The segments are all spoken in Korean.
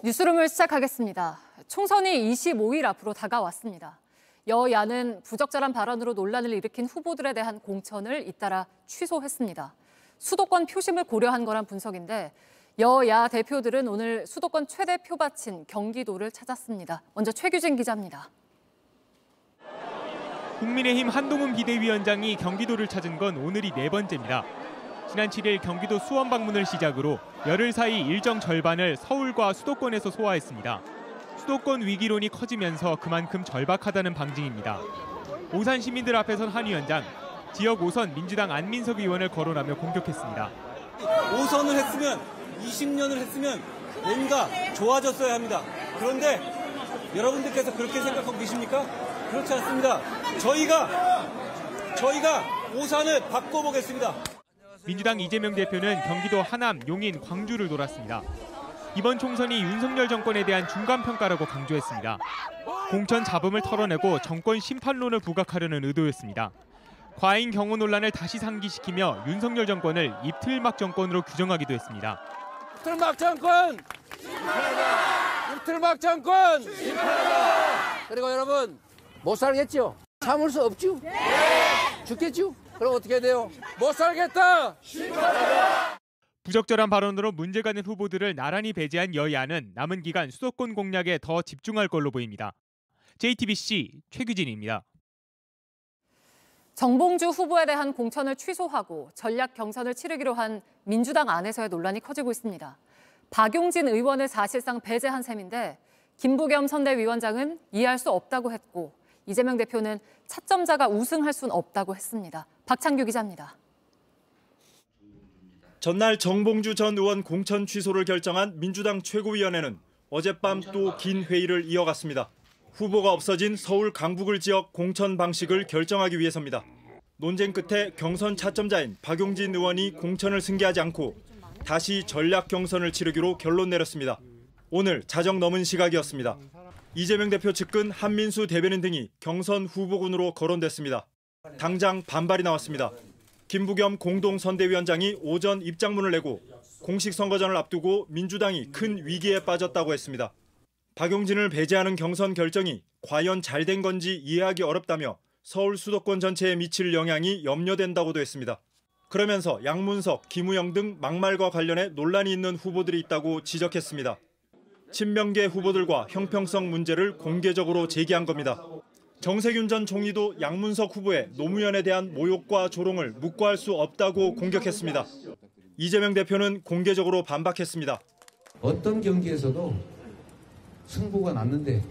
뉴스룸을 시작하겠습니다. 총선이 25일 앞으로 다가왔습니다. 여야는 부적절한 발언으로 논란을 일으킨 후보들에 대한 공천을 잇따라 취소했습니다. 수도권 표심을 고려한 거란 분석인데 여야 대표들은 오늘 수도권 최대 표밭인 경기도를 찾았습니다. 먼저 최규진 기자입니다. 국민의힘 한동훈 비대위원장이 경기도를 찾은 건 오늘이 네 번째입니다. 지난 7일 경기도 수원 방문을 시작으로 열흘 사이 일정 절반을 서울과 수도권에서 소화했습니다. 수도권 위기론이 커지면서 그만큼 절박하다는 방증입니다. 오산 시민들 앞에선 한 위원장, 지역 5선 민주당 안민석 의원을 거론하며 공격했습니다. 5선을 했으면 20년을 했으면 뭔가 좋아졌어야 합니다. 그런데 여러분들께서 그렇게 생각하고 계십니까? 그렇지 않습니다. 저희가 오산을 바꿔보겠습니다. 민주당 이재명 대표는 경기도 하남, 용인, 광주를 돌았습니다. 이번 총선이 윤석열 정권에 대한 중간평가라고 강조했습니다. 공천 잡음을 털어내고 정권 심판론을 부각하려는 의도였습니다. 과잉 경호 논란을 다시 상기시키며 윤석열 정권을 입틀막 정권으로 규정하기도 했습니다. 입틀막 정권! 입틀막 정권! 그리고 여러분 못 살겠죠? 참을 수 없죠? 죽겠죠? 그럼 어떻게 해야 돼요? 못 살겠다! 부적절한 발언으로 문제가 된 후보들을 나란히 배제한 여야는 남은 기간 수도권 공략에 더 집중할 걸로 보입니다. JTBC 최규진입니다. 정봉주 후보에 대한 공천을 취소하고 전략 경선을 치르기로 한 민주당 안에서의 논란이 커지고 있습니다. 박용진 의원을 사실상 배제한 셈인데 김부겸 선대위원장은 이해할 수 없다고 했고 이재명 대표는 차점자가 우승할 수는 없다고 했습니다. 박창규 기자입니다. 전날 정봉주 전 의원 공천 취소를 결정한 민주당 최고위원회는 어젯밤 또 긴 회의를 이어갔습니다. 후보가 없어진 서울 강북을 지역 공천 방식을 결정하기 위해서입니다. 논쟁 끝에 경선 차점자인 박용진 의원이 공천을 승계하지 않고 다시 전략 경선을 치르기로 결론 내렸습니다. 오늘 자정 넘은 시각이었습니다. 이재명 대표 측근 한민수 대변인 등이 경선 후보군으로 거론됐습니다. 당장 반발이 나왔습니다. 김부겸 공동선대위원장이 오전 입장문을 내고 공식 선거전을 앞두고 민주당이 큰 위기에 빠졌다고 했습니다. 박용진을 배제하는 경선 결정이 과연 잘된 건지 이해하기 어렵다며 서울 수도권 전체에 미칠 영향이 염려된다고도 했습니다. 그러면서 양문석, 김우영 등 막말과 관련해 논란이 있는 후보들이 있다고 지적했습니다. 친명계 후보들과 형평성 문제를 공개적으로 제기한 겁니다. 정세균 전 총리도 양문석 후보의 노무현에 대한 모욕과 조롱을 묵과할 수 없다고 공격했습니다. 이재명 대표는 공개적으로 반박했습니다. 어떤 경기에서도 승부가 났는데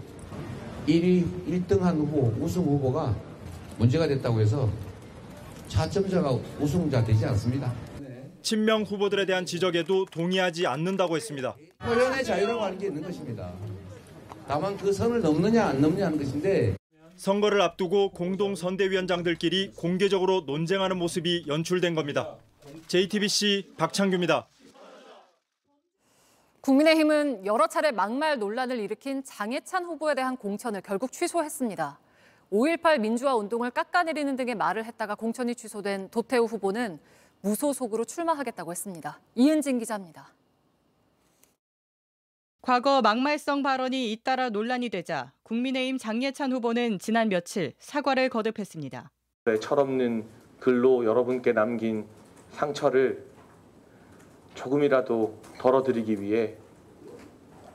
1등한 후보, 우승 후보가 문제가 됐다고 해서 차점자가 우승자 되지 않습니다. 친명 후보들에 대한 지적에도 동의하지 않는다고 했습니다. 표현의 자유라고 하는 게 있는 것입니다. 다만 그 선을 넘느냐 안 넘느냐 하는 것인데 선거를 앞두고 공동선대위원장들끼리 공개적으로 논쟁하는 모습이 연출된 겁니다. JTBC 박창규입니다. 국민의힘은 여러 차례 막말 논란을 일으킨 장해찬 후보에 대한 공천을 결국 취소했습니다. 5.18 민주화 운동을 깎아내리는 등의 말을 했다가 공천이 취소된 도태우 후보는 무소속으로 출마하겠다고 했습니다. 이은진 기자입니다. 과거 막말성 발언이 잇따라 논란이 되자 국민의힘 장예찬 후보는 지난 며칠 사과를 거듭했습니다. 철없는 글로 여러분께 남긴 상처를 조금이라도 덜어드리기 위해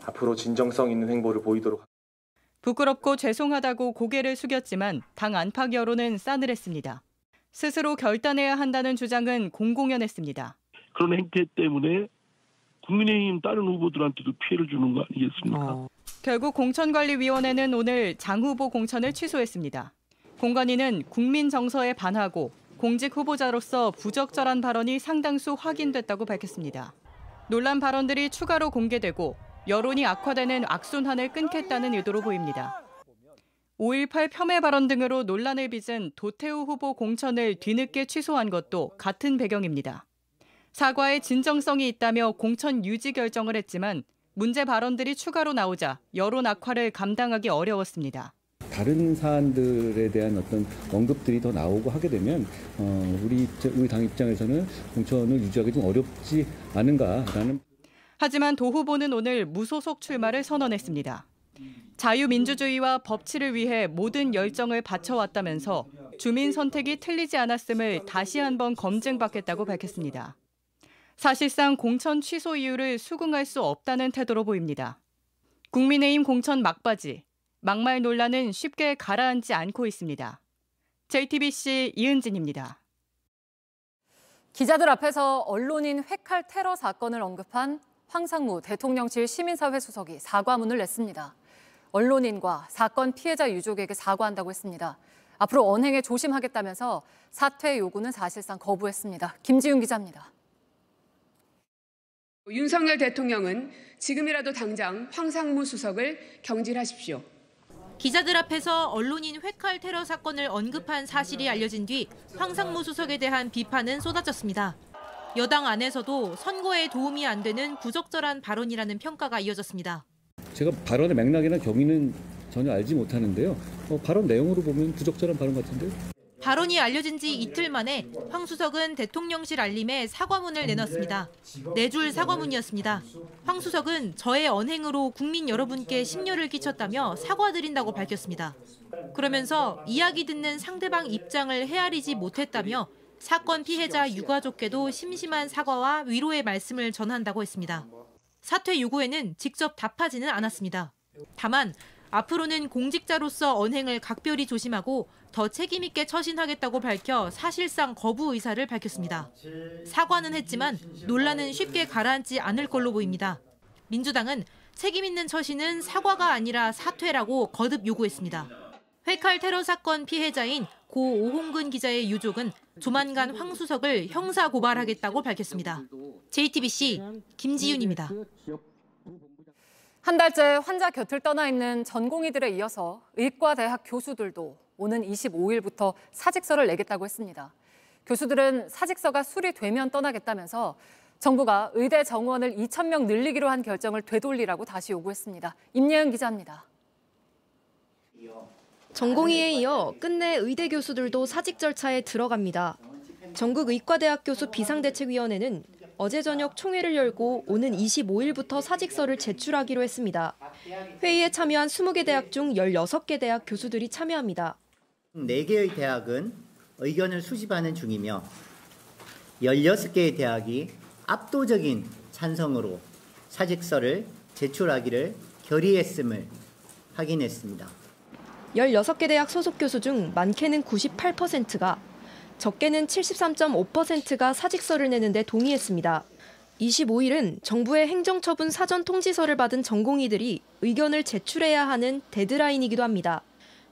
앞으로 진정성 있는 행보를 보이도록 하겠습니다. 부끄럽고 죄송하다고 고개를 숙였지만 당 안팎 여론은 싸늘했습니다. 스스로 결단해야 한다는 주장은 공공연했습니다. 그런 행태 때문에 국민의힘 다른 후보들한테도 피해를 주는 거 아니겠습니까? 결국 공천관리위원회는 오늘 장 후보 공천을 취소했습니다. 공관위는 국민 정서에 반하고 공직 후보자로서 부적절한 발언이 상당수 확인됐다고 밝혔습니다. 논란 발언들이 추가로 공개되고 여론이 악화되는 악순환을 끊겠다는 의도로 보입니다. 5.18 폄훼 발언 등으로 논란을 빚은 도태우 후보 공천을 뒤늦게 취소한 것도 같은 배경입니다. 사과에 진정성이 있다며 공천 유지 결정을 했지만 문제 발언들이 추가로 나오자 여론 악화를 감당하기 어려웠습니다. 다른 사안들에 대한 어떤 언급들이 더 나오고 하게 되면 우리 당 입장에서는 공천을 유지하기 좀 어렵지 않은가라는. 하지만 도 후보는 오늘 무소속 출마를 선언했습니다. 자유민주주의와 법치를 위해 모든 열정을 바쳐왔다면서 주민 선택이 틀리지 않았음을 다시 한번 검증받겠다고 밝혔습니다. 사실상 공천 취소 이유를 수긍할 수 없다는 태도로 보입니다. 국민의힘 공천 막바지, 막말 논란은 쉽게 가라앉지 않고 있습니다. JTBC 이은진입니다. 기자들 앞에서 언론인 회칼 테러 사건을 언급한 황상무 대통령실 시민사회 수석이 사과문을 냈습니다. 언론인과 사건 피해자 유족에게 사과한다고 했습니다. 앞으로 언행에 조심하겠다면서 사퇴 요구는 사실상 거부했습니다. 김지윤 기자입니다. 윤석열 대통령은 지금이라도 당장 황상무 수석을 경질하십시오. 기자들 앞에서 언론인 회칼 테러 사건을 언급한 사실이 알려진 뒤 황상무 수석에 대한 비판은 쏟아졌습니다. 여당 안에서도 선거에 도움이 안 되는 부적절한 발언이라는 평가가 이어졌습니다. 제가 발언의 맥락이나 경위는 전혀 알지 못하는데요. 발언 내용으로 보면 부적절한 발언 같은데요. 발언이 알려진 지 이틀 만에 황 수석은 대통령실 알림에 사과문을 내놨습니다. 4줄 사과문이었습니다. 황 수석은 저의 언행으로 국민 여러분께 심려를 끼쳤다며 사과드린다고 밝혔습니다. 그러면서 이야기 듣는 상대방 입장을 헤아리지 못했다며 사건 피해자 유가족께도 심심한 사과와 위로의 말씀을 전한다고 했습니다. 사퇴 요구에는 직접 답하지는 않았습니다. 다만 앞으로는 공직자로서 언행을 각별히 조심하고 더 책임 있게 처신하겠다고 밝혀 사실상 거부 의사를 밝혔습니다. 사과는 했지만 논란은 쉽게 가라앉지 않을 걸로 보입니다. 민주당은 책임 있는 처신은 사과가 아니라 사퇴라고 거듭 요구했습니다. 회칼 테러 사건 피해자인 고 오홍근 기자의 유족은 조만간 황 수석을 형사 고발하겠다고 밝혔습니다. JTBC 김지윤입니다. 한 달째 환자 곁을 떠나 있는 전공의들에 이어서 의과대학 교수들도 오는 25일부터 사직서를 내겠다고 했습니다. 교수들은 사직서가 수리되면 떠나겠다면서 정부가 의대 정원을 2,000명 늘리기로 한 결정을 되돌리라고 다시 요구했습니다. 임예은 기자입니다. 전공의에 이어 끝내 의대 교수들도 사직 절차에 들어갑니다. 전국의과대학 교수 비상대책위원회는 어제 저녁 총회를 열고 오는 25일부터 사직서를 제출하기로 했습니다. 회의에 참여한 20개 대학 중 16개 대학 교수들이 참여합니다. 4개의 대학은 의견을 수집하는 중이며 16개의 대학이 압도적인 찬성으로 사직서를 제출하기를 결의했음을 확인했습니다. 16개 대학 소속 교수 중 많게는 98%가, 적게는 73.5%가 사직서를 내는데 동의했습니다. 25일은 정부의 행정처분 사전 통지서를 받은 전공의들이 의견을 제출해야 하는 데드라인이기도 합니다.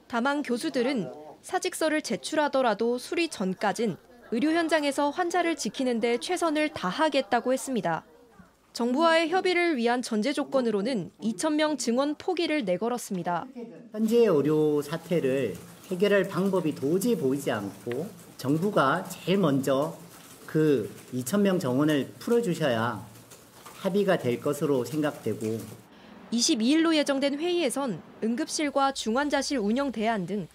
다만 교수들은 사직서를 제출하더라도 수리 전까진 의료 현장에서 환자를 지키는 데 최선을 다하겠다고 했습니다. 정부와의 협의를 위한 전제 조건으로는 2,000명 증원 포기를 내걸었습니다. 현재의 의료 사태를 해결할 방법이 도저히 보이지 않고 정부가 제일 먼저 그 2,000명 정원을 풀어주셔야 합의가 될 것으로 생각되고 22일로 예정된 회의에선 응급실과 중환자실 운영 대안 등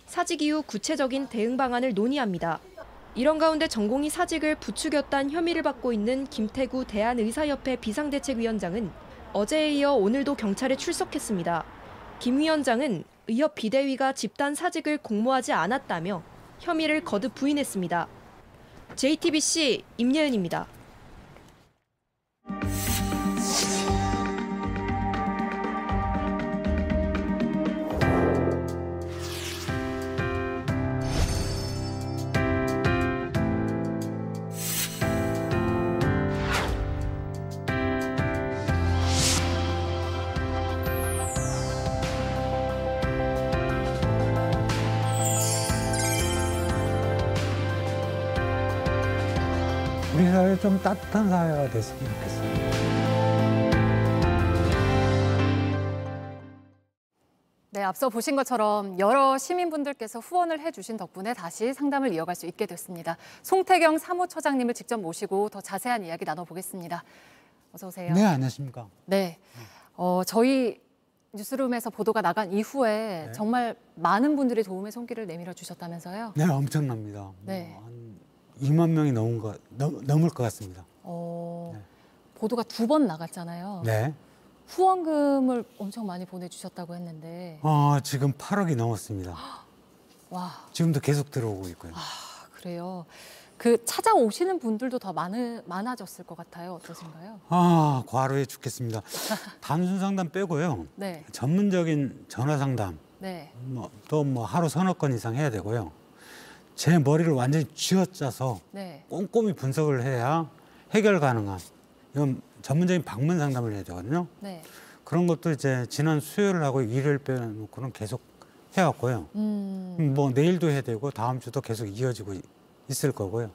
사직 이후 구체적인 대응 방안을 논의합니다. 이런 가운데 전공의 사직을 부추겼다는 혐의를 받고 있는 김태구 대한의사협회 비상대책위원장은 어제에 이어 오늘도 경찰에 출석했습니다. 김 위원장은 의협 비대위가 집단 사직을 공모하지 않았다며 혐의를 거듭 부인했습니다. JTBC 임예은입니다. 우리 사회 좀 따뜻한 사회가 됐으면 좋겠습니다. 네, 앞서 보신 것처럼 여러 시민분들께서 후원을 해주신 덕분에 다시 상담을 이어갈 수 있게 됐습니다. 송태경 사무처장님을 직접 모시고 더 자세한 이야기 나눠보겠습니다. 어서 오세요. 네, 안녕하십니까. 네, 저희 뉴스룸에서 보도가 나간 이후에 네. 정말 많은 분들이 도움의 손길을 내밀어 주셨다면서요? 네, 엄청납니다. 네. 한 2만 명이 넘을 것 같습니다. 네. 보도가 2번 나갔잖아요. 네. 후원금을 엄청 많이 보내주셨다고 했는데. 지금 8억이 넘었습니다. 와. 지금도 계속 들어오고 있고요. 그래요. 그 찾아오시는 분들도 더 많아졌을 것 같아요. 어떠신가요? 과로해 죽겠습니다. 단순 상담 빼고요. 네. 전문적인 전화 상담. 네. 또 하루 서너 건 이상 해야 되고요. 제 머리를 완전히 쥐어짜서 네. 꼼꼼히 분석을 해야 해결 가능한 이건 전문적인 방문 상담을 해야 되거든요. 네. 그런 것도 이제 지난 수요일하고 일요일 빼놓고는 계속 해왔고요. 내일도 해야 되고 다음 주도 계속 이어지고 있을 거고요.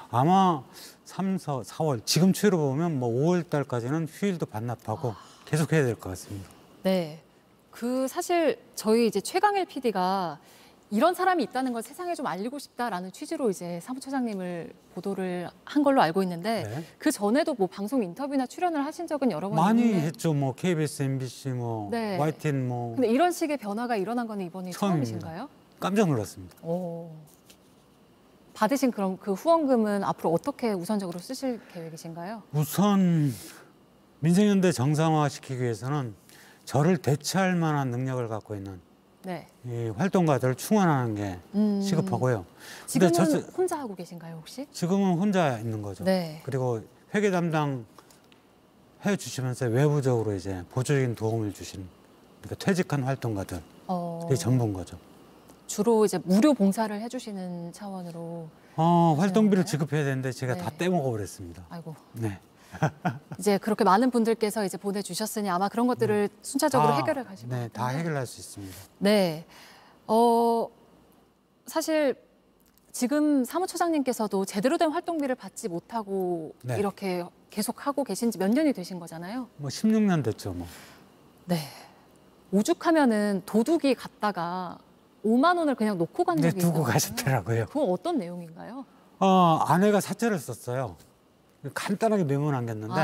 아마 3, 4월 지금 추이로 보면 5월 달까지는 휴일도 반납하고 계속 해야 될 것 같습니다. 네. 사실 저희 이제 최강일 PD가 이런 사람이 있다는 걸 세상에 좀 알리고 싶다라는 취지로 이제 사무처장님을 보도를 한 걸로 알고 있는데 네. 그 전에도 방송 인터뷰나 출연을 하신 적은 여러 번 많이 있는데 했죠. KBS, MBC, 네. YTN 근데 이런 식의 변화가 일어난 건 이번이 처음이신가요? 깜짝 놀랐습니다. 받으신 그럼 그 후원금은 앞으로 어떻게 우선적으로 쓰실 계획이신가요? 우선 민생연대 정상화시키기 위해서는 저를 대체할 만한 능력을 갖고 있는 네. 이 활동가들을 충원하는 게 시급하고요. 지금은 혼자 하고 계신가요, 혹시? 지금은 혼자 있는 거죠. 네. 그리고 회계 담당 해주시면서 외부적으로 이제 보조적인 도움을 주신 그러니까 퇴직한 활동가들이 전부인 거죠. 주로 이제 무료 봉사를 해주시는 차원으로 활동비를 지급해야 되는데 제가 다 떼먹어 버렸습니다. 아이고. 네. 이제 그렇게 많은 분들께서 이제 보내주셨으니 아마 그런 것들을 순차적으로 해결해 가실 것 같아요. 네, 다 해결할 수 있습니다. 네. 사실 지금 사무처장님께서도 제대로 된 활동비를 받지 못하고 이렇게 계속 하고 계신 지 몇 년이 되신 거잖아요. 16년 됐죠, 네. 오죽하면은 도둑이 갔다가 5만 원을 그냥 놓고 간 적이 있어요. 두고 가셨더라고요. 그건 어떤 내용인가요? 아내가 사채를 썼어요. 간단하게 메모 남겼는데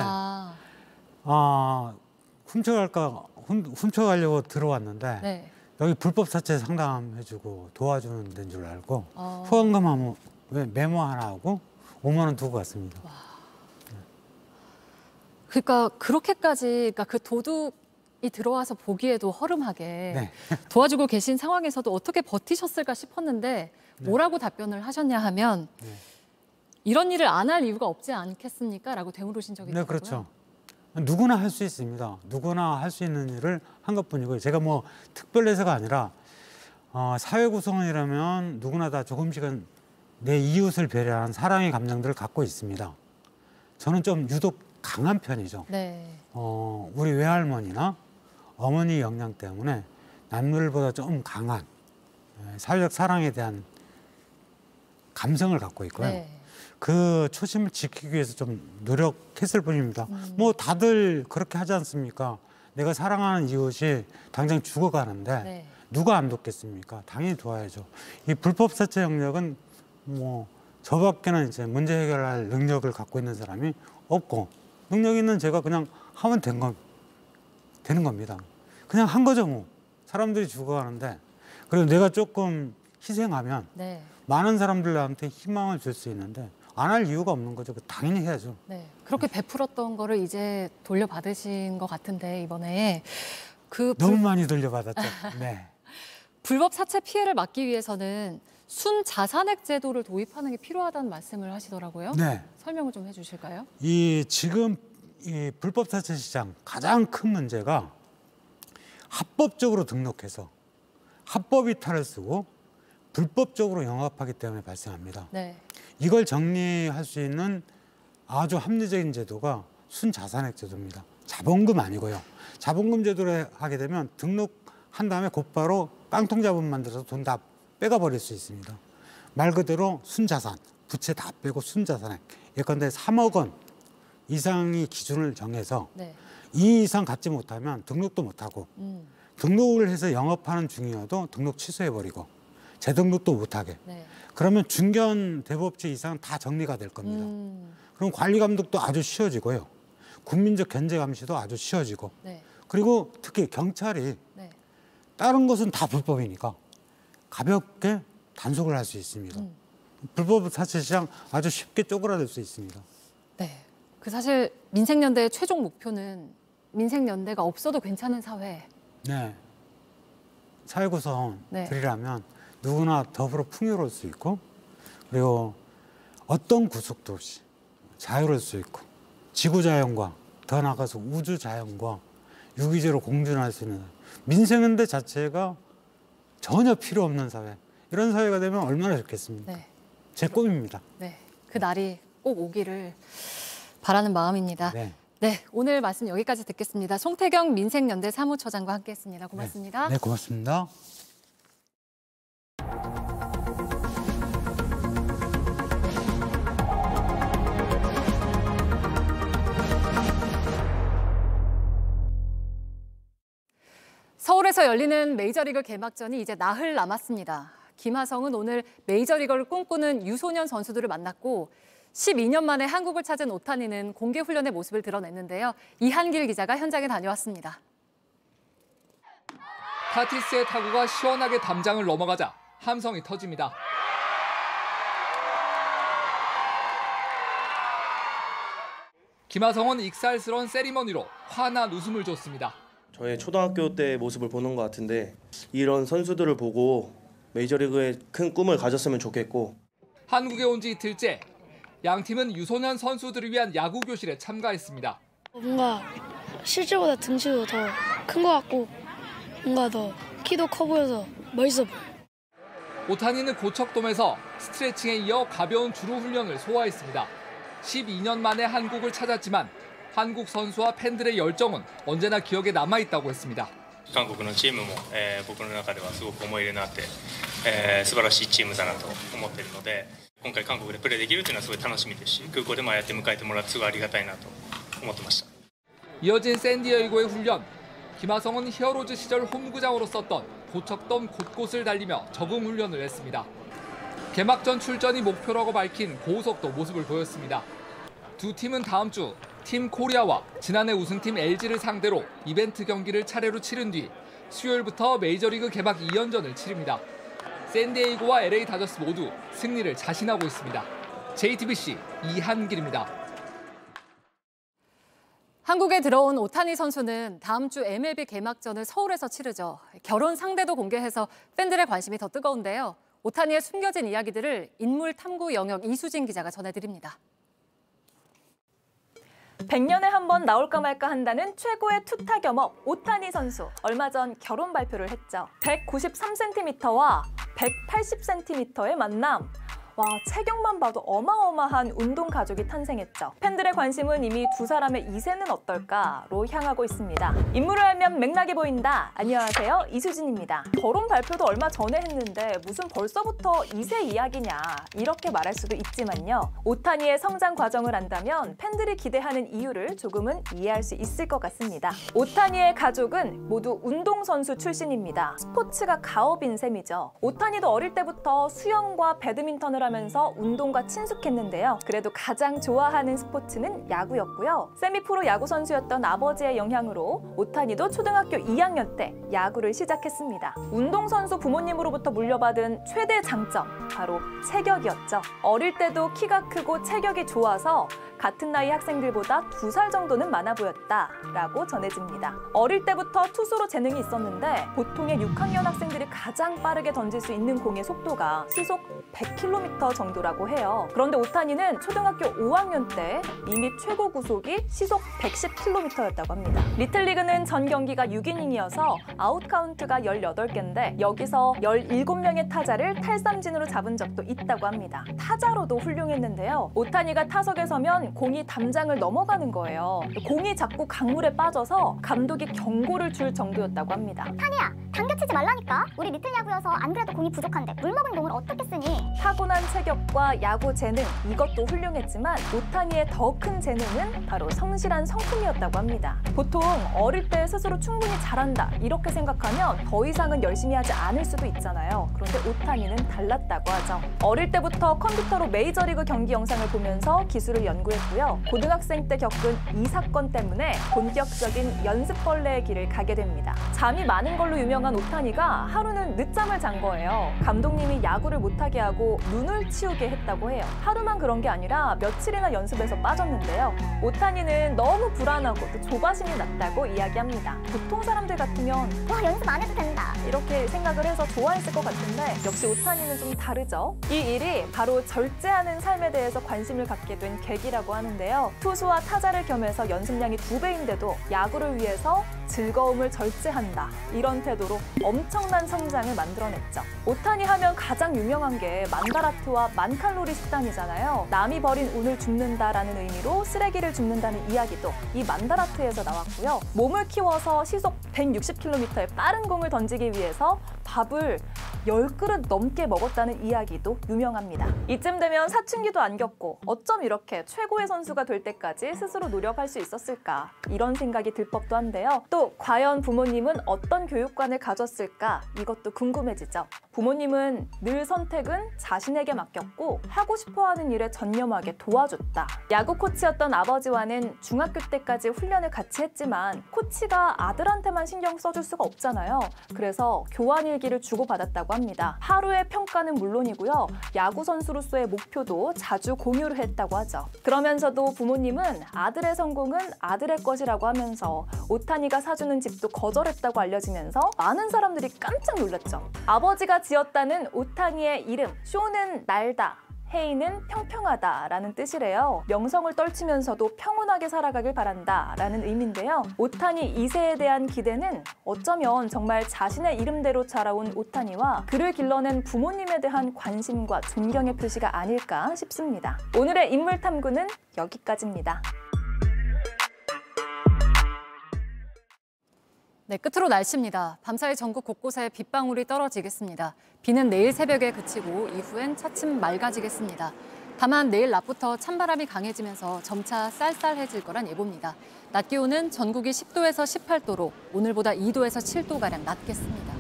훔쳐가려고 들어왔는데 네. 여기 불법 사채 상담해주고 도와주는 데인 줄 알고 후원금 하면 메모 하나 하고 5만 원 두고 갔습니다. 그러니까 그렇게까지 그 도둑이 들어와서 보기에도 허름하게 도와주고 계신 상황에서도 어떻게 버티셨을까 싶었는데 뭐라고 답변을 하셨냐 하면 이런 일을 안 할 이유가 없지 않겠습니까? 라고 되물으신 적이 있더라고요. 네, 그렇죠. 누구나 할 수 있습니다. 누구나 할 수 있는 일을 한 것뿐이고요. 제가 특별해서가 아니라 사회 구성원이라면 누구나 다 조금씩은 내 이웃을 배려하는 사랑의 감정들을 갖고 있습니다. 저는 좀 유독 강한 편이죠. 네. 우리 외할머니나 어머니 영향 때문에 남들보다 좀 강한 사회적 사랑에 대한 감성을 갖고 있고요. 네. 그 초심을 지키기 위해서 좀 노력했을 뿐입니다. 다들 그렇게 하지 않습니까? 내가 사랑하는 이웃이 당장 죽어가는데 누가 안 돕겠습니까? 당연히 도와야죠. 이 불법 사채 영역은 저밖에는 이제 문제 해결할 능력을 갖고 있는 사람이 없고 능력 있는 제가 그냥 하면 되는 겁니다. 그냥 한 거죠. 사람들이 죽어가는데 그리고 내가 조금 희생하면 많은 사람들한테 희망을 줄 수 있는데 안 할 이유가 없는 거죠. 당연히 해야죠. 네, 그렇게 베풀었던 거를 이제 돌려받으신 것 같은데 이번에 너무 많이 돌려받았죠. 네. 불법 사채 피해를 막기 위해서는 순자산액 제도를 도입하는 게 필요하다는 말씀을 하시더라고요. 네. 설명을 좀 해주실까요? 지금 이 불법 사채 시장 가장 큰 문제가 합법적으로 등록해서 합법 이탈을 쓰고 불법적으로 영업하기 때문에 발생합니다. 네. 이걸 정리할 수 있는 아주 합리적인 제도가 순자산액 제도입니다. 자본금 아니고요. 자본금 제도를 하게 되면 등록한 다음에 곧바로 깡통 자본 만들어서 돈 다 빼가 버릴 수 있습니다. 말 그대로 순자산, 부채 다 빼고 순자산액. 예컨대 3억 원 이상의 기준을 정해서 이 이상 갖지 못하면 등록도 못하고 등록을 해서 영업하는 중이어도 등록 취소해버리고 재등록도 못하게. 그러면 중견 대법체 이상 다 정리가 될 겁니다. 그럼 관리 감독도 아주 쉬워지고요. 국민적 견제 감시도 아주 쉬워지고. 그리고 특히 경찰이 다른 것은 다 불법이니까 가볍게 단속을 할 수 있습니다. 불법 사채 시장 아주 쉽게 쪼그라들 수 있습니다. 네. 사실 민생연대의 최종 목표는 민생연대가 없어도 괜찮은 사회. 네. 사회 구성들이라면 누구나 더불어 풍요로울 수 있고 그리고 어떤 구속도 없이 자유로울 수 있고 지구자연과 더 나아가서 우주자연과 유기적으로 공존할 수 있는 민생연대 자체가 전혀 필요 없는 사회. 이런 사회가 되면 얼마나 좋겠습니까? 네. 제 꿈입니다. 네, 그 날이 꼭 오기를 바라는 마음입니다. 네, 오늘 말씀 여기까지 듣겠습니다. 송태경 민생연대 사무처장과 함께했습니다. 고맙습니다. 네, 고맙습니다. 서울에서 열리는 메이저리그 개막전이 이제 나흘 남았습니다. 김하성은 오늘 메이저리거를 꿈꾸는 유소년 선수들을 만났고 12년 만에 한국을 찾은 오타니는 공개 훈련의 모습을 드러냈는데요. 이한길 기자가 현장에 다녀왔습니다. 타티스의 타구가 시원하게 담장을 넘어가자 함성이 터집니다. 김하성은 익살스러운 세리머니로 환한 웃음을 줬습니다. 저의 초등학교 때 모습을 보는 것 같은데 이런 선수들을 보고 메이저리그에 큰 꿈을 가졌으면 좋겠고 한국에 온 지 이틀째 양 팀은 유소년 선수들을 위한 야구 교실에 참가했습니다. 뭔가 실제보다 등치도 더 큰 것 같고 뭔가 더 키도 커 보여서 멋있어 보여요. 오타니는 고척돔에서 스트레칭에 이어 가벼운 주루 훈련을 소화했습니다. 12년 만에 한국을 찾았지만 한국 선수와 팬들의 열정은 언제나 기억에 남아있다고 했습니다. 韓国のチームも、僕の中ではすごく思い入れのあって、素晴らしいチームだなと思っているので今回韓国でプレーできるというのはすごい楽しみですし空港でもああやって迎えてもらってすごいありがたいなと思ってました。 이어진 샌디에이고의 훈련. 김하성은 히어로즈 시절 홈구장으로 썼던 고척돔 곳곳을 달리며 적응 훈련을 했습니다. 개막전 출전이 목표라고 밝힌 고속도 모습을 보였습니다. 두 팀은 다음 주 팀 코리아와 지난해 우승팀 LG를 상대로 이벤트 경기를 차례로 치른 뒤 수요일부터 메이저리그 개막 2연전을 치릅니다. 샌디에이고와 LA 다저스 모두 승리를 자신하고 있습니다. JTBC 이한길입니다. 한국에 들어온 오타니 선수는 다음 주 MLB 개막전을 서울에서 치르죠. 결혼 상대도 공개해서 팬들의 관심이 더 뜨거운데요. 오타니의 숨겨진 이야기들을 인물 탐구 영역 이수진 기자가 전해드립니다. 100년에 한 번 나올까 말까 한다는 최고의 투타 겸업 오타니 선수. 얼마 전 결혼 발표를 했죠. 193cm와 180cm의 만남. 와, 체격만 봐도 어마어마한 운동 가족이 탄생했죠. 팬들의 관심은 이미 두 사람의 2세는 어떨까로 향하고 있습니다. 인물을 알면 맥락이 보인다. 안녕하세요, 이수진입니다. 결혼 발표도 얼마 전에 했는데 무슨 벌써부터 2세 이야기냐 이렇게 말할 수도 있지만요. 오타니의 성장 과정을 안다면 팬들이 기대하는 이유를 조금은 이해할 수 있을 것 같습니다. 오타니의 가족은 모두 운동선수 출신입니다. 스포츠가 가업인 셈이죠. 오타니도 어릴 때부터 수영과 배드민턴을 하면서 운동과 친숙했는데요. 그래도 가장 좋아하는 스포츠는 야구였고요. 세미프로 야구 선수였던 아버지의 영향으로 오타니도 초등학교 2학년 때 야구를 시작했습니다. 운동선수 부모님으로부터 물려받은 최대 장점, 바로 체격이었죠. 어릴 때도 키가 크고 체격이 좋아서 같은 나이 학생들보다 2살 정도는 많아 보였다라고 전해집니다. 어릴 때부터 투수로 재능이 있었는데 보통의 6학년 학생들이 가장 빠르게 던질 수 있는 공의 속도가 시속 100km 정도라고 해요. 그런데 오타니는 초등학교 5학년 때 이미 최고 구속이 시속 110km였다고 합니다. 리틀리그는 전 경기가 6이닝이어서 아웃 카운트가 18개인데 여기서 17명의 타자를 탈삼진으로 잡은 적도 있다고 합니다. 타자로도 훌륭했는데요. 오타니가 타석에 서면 공이 담장을 넘어가는 거예요. 공이 자꾸 강물에 빠져서 감독이 경고를 줄 정도였다고 합니다. 타니야, 당겨치지 말라니까. 우리 리틀 야구여서 안 그래도 공이 부족한데 물 먹은 공을 어떻게 쓰니? 타고난 체격과 야구 재능, 이것도 훌륭했지만 오타니의 더 큰 재능은 바로 성실한 성품이었다고 합니다. 보통 어릴 때 스스로 충분히 잘한다 이렇게 생각하면 더 이상은 열심히 하지 않을 수도 있잖아요. 그런데 오타니는 달랐다고 하죠. 어릴 때부터 컴퓨터로 메이저리그 경기 영상을 보면서 기술을 연구했고요. 고등학생 때 겪은 이 사건 때문에 본격적인 연습벌레의 길을 가게 됩니다. 잠이 많은 걸로 유명한 유명한 오타니가 하루는 늦잠을 잔 거예요. 감독님이 야구를 못하게 하고 눈을 치우게 했다고 해요. 하루만 그런 게 아니라 며칠이나 연습에서 빠졌는데요. 오타니는 너무 불안하고 또 조바심이 났다고 이야기합니다. 보통 사람들 같으면 와, 연습 안 해도 된다. 이렇게 생각을 해서 좋아했을 것 같은데 역시 오타니는 좀 다르죠. 이 일이 바로 절제하는 삶에 대해서 관심을 갖게 된 계기라고 하는데요. 투수와 타자를 겸해서 연습량이 2배인데도 야구를 위해서 즐거움을 절제한다. 이런 태도로 엄청난 성장을 만들어냈죠. 오타니 하면 가장 유명한 게 만다라트와 만칼로리 식단이잖아요. 남이 버린 운을 줍는다라는 의미로 쓰레기를 줍는다는 이야기도 이 만다라트에서 나왔고요. 몸을 키워서 시속 160km의 빠른 공을 던지기 위해서 밥을 10그릇 넘게 먹었다는 이야기도 유명합니다. 이쯤 되면 사춘기도 안 겪고 어쩜 이렇게 최고의 선수가 될 때까지 스스로 노력할 수 있었을까? 이런 생각이 들 법도 한데요. 또 과연 부모님은 어떤 교육관을 가졌을까? 이것도 궁금해지죠. 부모님은 늘 선택은 자신에게 맡겼고 하고 싶어하는 일에 전념하게 도와줬다. 야구 코치였던 아버지와는 중학교 때까지 훈련을 같이 했지만 코치가 아들한테만 신경 써줄 수가 없잖아요. 그래서 교환 일기를 주고받았다고 합니다. 하루의 평가는 물론이고요. 야구 선수로서의 목표도 자주 공유를 했다고 하죠. 그러면서도 부모님은 아들의 성공은 아들의 것이라고 하면서 오타니가 사주는 집도 거절했다고 알려지면서 많은 사람들이 깜짝 놀랐죠. 아버지가 지었다는 오타니의 이름, 쇼는 날다, 헤이는 평평하다라는 뜻이래요. 명성을 떨치면서도 평온하게 살아가길 바란다라는 의미인데요. 오타니 2세에 대한 기대는 어쩌면 정말 자신의 이름대로 자라온 오타니와 그를 길러낸 부모님에 대한 관심과 존경의 표시가 아닐까 싶습니다. 오늘의 인물탐구는 여기까지입니다. 네, 끝으로 날씨입니다. 밤사이 전국 곳곳에 빗방울이 떨어지겠습니다. 비는 내일 새벽에 그치고 이후엔 차츰 맑아지겠습니다. 다만 내일 낮부터 찬바람이 강해지면서 점차 쌀쌀해질 거란 예보입니다. 낮 기온은 전국이 10도에서 18도로 오늘보다 2도에서 7도가량 낮겠습니다.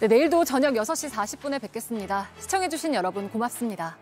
네, 내일도 저녁 6시 40분에 뵙겠습니다. 시청해주신 여러분 고맙습니다.